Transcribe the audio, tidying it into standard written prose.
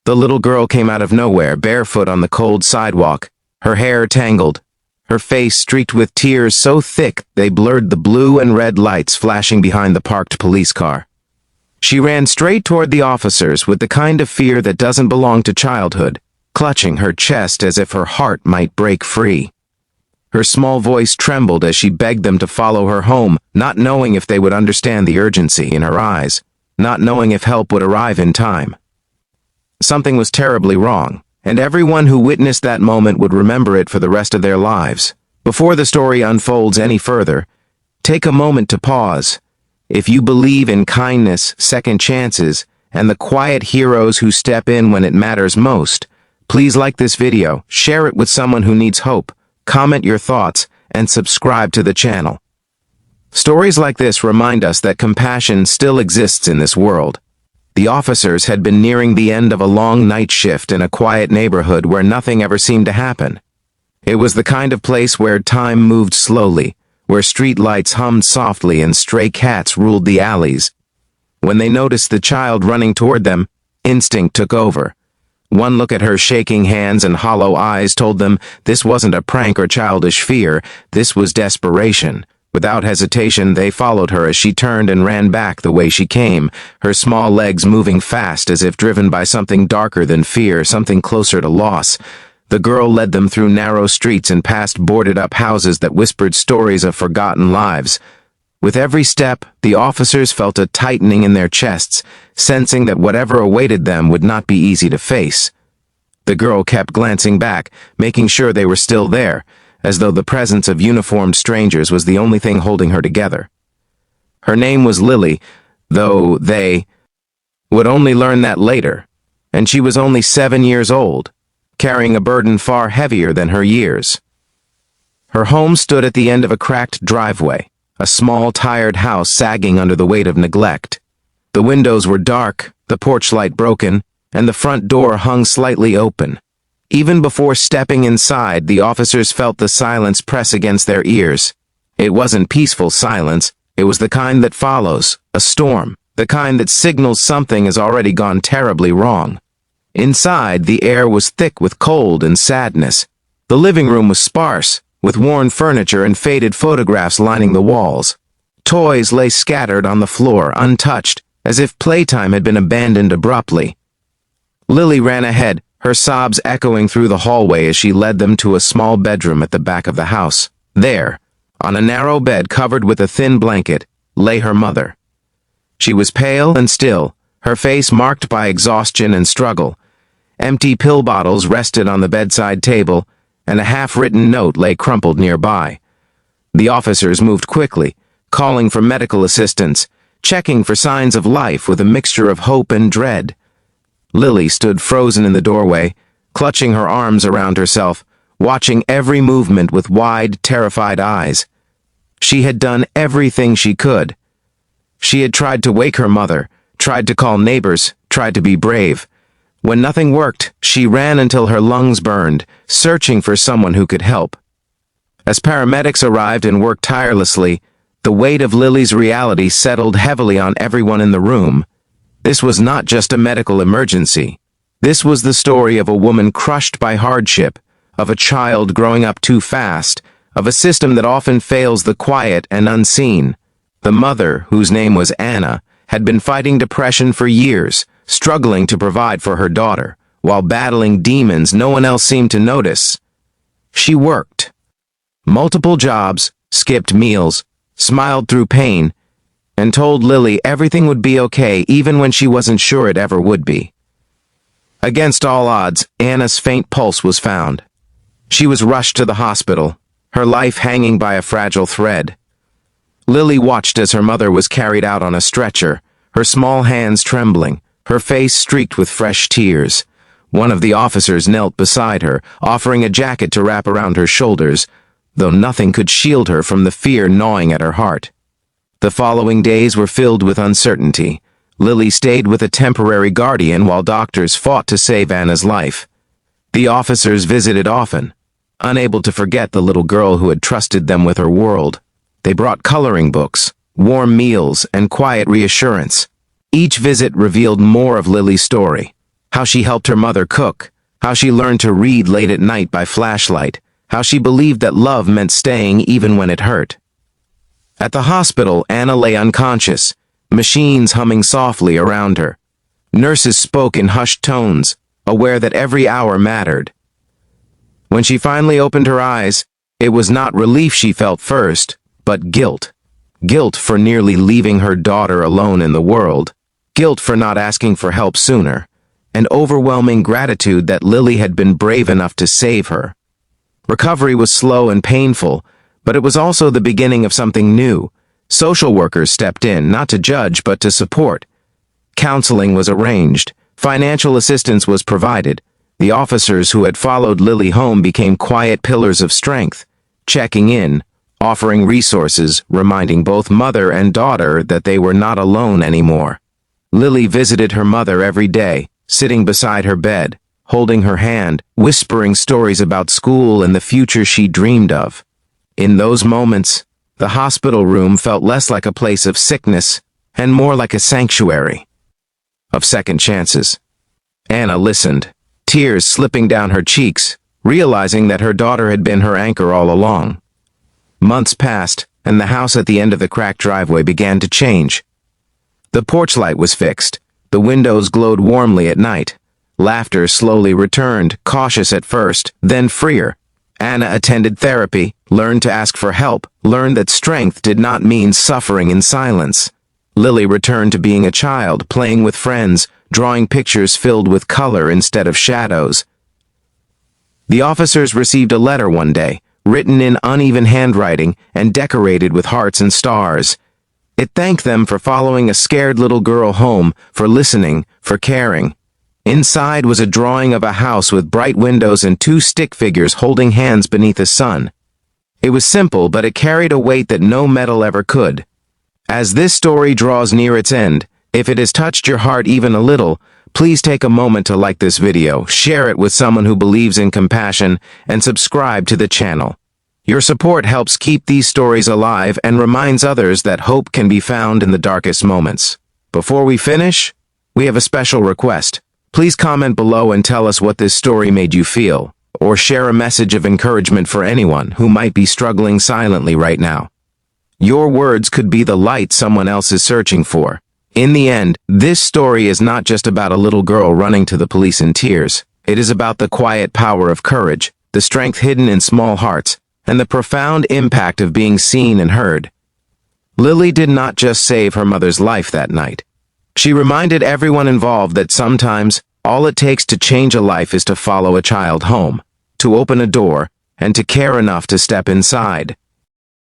The little girl came out of nowhere, barefoot on the cold sidewalk, her hair tangled, her face streaked with tears so thick they blurred the blue and red lights flashing behind the parked police car. She ran straight toward the officers with the kind of fear that doesn't belong to childhood, clutching her chest as if her heart might break free. Her small voice trembled as she begged them to follow her home, not knowing if they would understand the urgency in her eyes, not knowing if help would arrive in time. Something was terribly wrong, and everyone who witnessed that moment would remember it for the rest of their lives. Before the story unfolds any further, take a moment to pause. If you believe in kindness, second chances, and the quiet heroes who step in when it matters most, please like this video, share it with someone who needs hope, comment your thoughts, and subscribe to the channel. Stories like this remind us that compassion still exists in this world. The officers had been nearing the end of a long night shift in a quiet neighborhood where nothing ever seemed to happen. It was the kind of place where time moved slowly, where street lights hummed softly and stray cats ruled the alleys. When they noticed the child running toward them, instinct took over. One look at her shaking hands and hollow eyes told them this wasn't a prank or childish fear, this was desperation. Without hesitation, they followed her as she turned and ran back the way she came, her small legs moving fast as if driven by something darker than fear, something closer to loss. The girl led them through narrow streets and past boarded-up houses that whispered stories of forgotten lives. With every step, the officers felt a tightening in their chests, sensing that whatever awaited them would not be easy to face. The girl kept glancing back, making sure they were still there, as though the presence of uniformed strangers was the only thing holding her together. Her name was Lily, though they would only learn that later, and she was only 7 years old, carrying a burden far heavier than her years. Her home stood at the end of a cracked driveway, a small, tired house sagging under the weight of neglect. The windows were dark, the porch light broken, and the front door hung slightly open. Even before stepping inside, the officers felt the silence press against their ears. It wasn't peaceful silence, it was the kind that follows, a storm, the kind that signals something has already gone terribly wrong. Inside, the air was thick with cold and sadness. The living room was sparse, with worn furniture and faded photographs lining the walls. Toys lay scattered on the floor, untouched, as if playtime had been abandoned abruptly. Lily ran ahead, her sobs echoing through the hallway as she led them to a small bedroom at the back of the house. There, on a narrow bed covered with a thin blanket, lay her mother. She was pale and still, her face marked by exhaustion and struggle. Empty pill bottles rested on the bedside table, and a half-written note lay crumpled nearby. The officers moved quickly, calling for medical assistance, checking for signs of life with a mixture of hope and dread. Lily stood frozen in the doorway, clutching her arms around herself, watching every movement with wide, terrified eyes. She had done everything she could. She had tried to wake her mother, tried to call neighbors, tried to be brave. When nothing worked, she ran until her lungs burned, searching for someone who could help. As paramedics arrived and worked tirelessly, the weight of Lily's reality settled heavily on everyone in the room. This was not just a medical emergency. This was the story of a woman crushed by hardship, of a child growing up too fast, of a system that often fails the quiet and unseen. The mother, whose name was Anna, had been fighting depression for years, struggling to provide for her daughter, while battling demons no one else seemed to notice. She worked multiple jobs, skipped meals, smiled through pain, and told Lily everything would be okay even when she wasn't sure it ever would be. Against all odds, Anna's faint pulse was found. She was rushed to the hospital, her life hanging by a fragile thread. Lily watched as her mother was carried out on a stretcher, her small hands trembling, her face streaked with fresh tears. One of the officers knelt beside her, offering a jacket to wrap around her shoulders, though nothing could shield her from the fear gnawing at her heart. The following days were filled with uncertainty. Lily stayed with a temporary guardian while doctors fought to save Anna's life. The officers visited often, unable to forget the little girl who had trusted them with her world. They brought coloring books, warm meals, and quiet reassurance. Each visit revealed more of Lily's story. How she helped her mother cook, how she learned to read late at night by flashlight, how she believed that love meant staying even when it hurt. At the hospital, Anna lay unconscious, machines humming softly around her. Nurses spoke in hushed tones, aware that every hour mattered. When she finally opened her eyes, it was not relief she felt first, but guilt. Guilt for nearly leaving her daughter alone in the world, guilt for not asking for help sooner, and overwhelming gratitude that Lily had been brave enough to save her. Recovery was slow and painful, but it was also the beginning of something new. Social workers stepped in, not to judge, but to support. Counseling was arranged. Financial assistance was provided. The officers who had followed Lily home became quiet pillars of strength, checking in, offering resources, reminding both mother and daughter that they were not alone anymore. Lily visited her mother every day, sitting beside her bed, holding her hand, whispering stories about school and the future she dreamed of. In those moments, the hospital room felt less like a place of sickness and more like a sanctuary of second chances. Anna listened, tears slipping down her cheeks, realizing that her daughter had been her anchor all along. Months passed, and the house at the end of the cracked driveway began to change. The porch light was fixed. The windows glowed warmly at night. Laughter slowly returned, cautious at first, then freer. Anna attended therapy, learned to ask for help, learned that strength did not mean suffering in silence. Lily returned to being a child, playing with friends, drawing pictures filled with color instead of shadows. The officers received a letter one day, written in uneven handwriting and decorated with hearts and stars. It thanked them for following a scared little girl home, for listening, for caring. Inside was a drawing of a house with bright windows and two stick figures holding hands beneath the sun. It was simple, but it carried a weight that no metal ever could. As this story draws near its end, if it has touched your heart even a little, please take a moment to like this video, share it with someone who believes in compassion, and subscribe to the channel. Your support helps keep these stories alive and reminds others that hope can be found in the darkest moments. Before we finish, we have a special request. Please comment below and tell us what this story made you feel, or share a message of encouragement for anyone who might be struggling silently right now. Your words could be the light someone else is searching for. In the end, this story is not just about a little girl running to the police in tears. It is about the quiet power of courage, the strength hidden in small hearts, and the profound impact of being seen and heard. Lily did not just save her mother's life that night. She reminded everyone involved that sometimes all it takes to change a life is to follow a child home, to open a door, and to care enough to step inside.